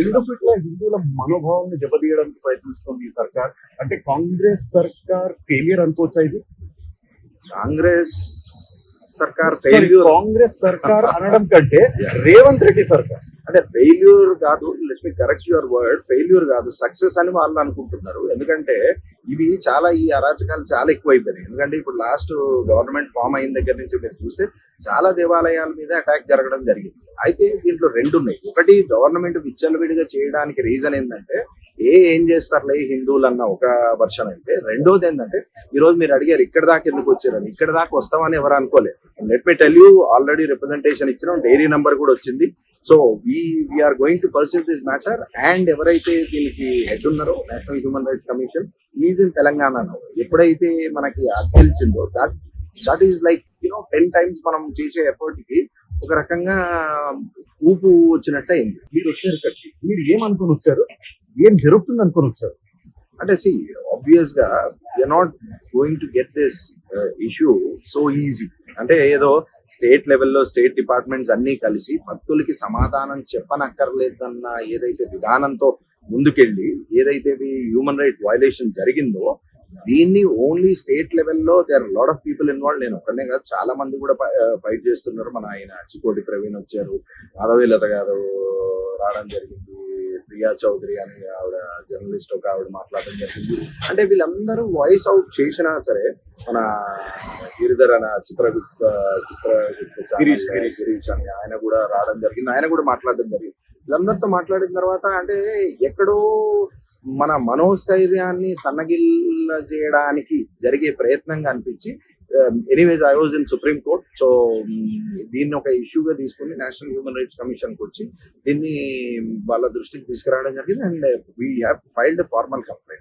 ఎందుకు ఇట్లా హిందువుల మనోభావాన్ని దెబ్బతీయడానికి ప్రయత్నిస్తుంది ఈ సర్కార్? అంటే కాంగ్రెస్ సర్కార్ ఫెయిలియర్ అనుకోవచ్చా ఇది? కాంగ్రెస్ సర్కార్ Sorry, ఫెయిల్యూర్ కాంగ్రెస్ సర్కార్ అనడం కంటే రేవంత్ రెడ్డి సర్కార్. అంటే ఫెయిల్యూర్ కాదు, let me correct your word, failure కాదు, సక్సెస్ అని వాళ్ళు అనుకుంటున్నారు. ఎందుకంటే ఇవి చాలా ఈ అరాచకాలు చాలా ఎక్కువైపోయినాయి. ఎందుకంటే ఇప్పుడు లాస్ట్ గవర్నమెంట్ ఫామ్ అయిన దగ్గర నుంచి మీరు చూస్తే చాలా దేవాలయాల మీద అటాక్ జరగడం జరిగింది. అయితే దీంట్లో రెండు ఉన్నాయి. ఒకటి, గవర్నమెంట్ విచ్చలవిడిగా చేయడానికి రీజన్ ఏంటంటే ఏం చేస్తారులే హిందువులు అన్న ఒక వర్షన్ అయితే, రెండోది ఏంటంటే ఈ రోజు మీరు అడిగారు ఇక్కడ దాకా ఎందుకు వచ్చారని. ఇక్కడ దాకా వస్తామని ఎవరు అనుకోలేదు. Let me tell you, already representation ఇచ్చినాం, డైరీ నెంబర్ కూడా వచ్చింది. So we are going to perceive this matter. And ఎవరైతే దీనికి హెడ్ ఉన్నారో National Human Rights Commission is in Telangana. ఎప్పుడైతే మనకి అది తెలిసిందో దట్ ఈస్ లైక్ 10 times మనం చేసే ఎఫర్ట్ కి ఒక రకంగా ఊపు వచ్చినట్టు అయింది. మీరు వచ్చారు ఇక్కడికి, మీరు ఏమనుకుని వచ్చారు? ఏం జరుగుతుంది అనుకుని వచ్చారు? అంటే సి ఆబ్వియస్ గా you are not going to get this issue so easy. అంటే ఏదో స్టేట్ లెవెల్లో స్టేట్ డిపార్ట్మెంట్స్ అన్ని కలిసి భక్తులకి సమాధానం చెప్పనక్కర్లేదన్న ఏదైతే విధానంతో ముందుకెళ్ళి ఏదైతే హ్యూమన్ రైట్స్ వైలేషన్ జరిగిందో దీన్ని ఓన్లీ స్టేట్ లెవెల్లో there lot of people involve. నేను ఒక్కనే కాదు, చాలా మంది కూడా ఫైట్ చేస్తున్నారు. మన ఆయన చికోటి ప్రవీణ్ వచ్చారు, మాధవీలత గారు రావడం జరిగింది, ప్రియా చౌదరి అని ఆవిడ జర్నలిస్ట్ ఒక ఆవిడ మాట్లాడడం జరిగింది. అంటే వీళ్ళందరూ వాయిస్ అవుట్ చేసినా సరే, మన గిరిధర్ అన్న గిరీష్ అని ఆయన కూడా రావడం జరిగింది, ఆయన కూడా మాట్లాడడం జరిగింది. వీళ్ళందరితో మాట్లాడిన తర్వాత అంటే ఎక్కడో మన మనోస్థైర్యాన్ని సన్నగిల్ల చేయడానికి జరిగే ప్రయత్నంగా అనిపించి, anyways I was in supreme court. So దీన్ని ఒక ఇష్యూగా తీసుకుని నేషనల్ హ్యూమన్ రైట్స్ కమిషన్ కు వచ్చి దీన్ని వాళ్ళ దృష్టికి తీసుకురావడం జరిగింది. And we have filed formal complaint.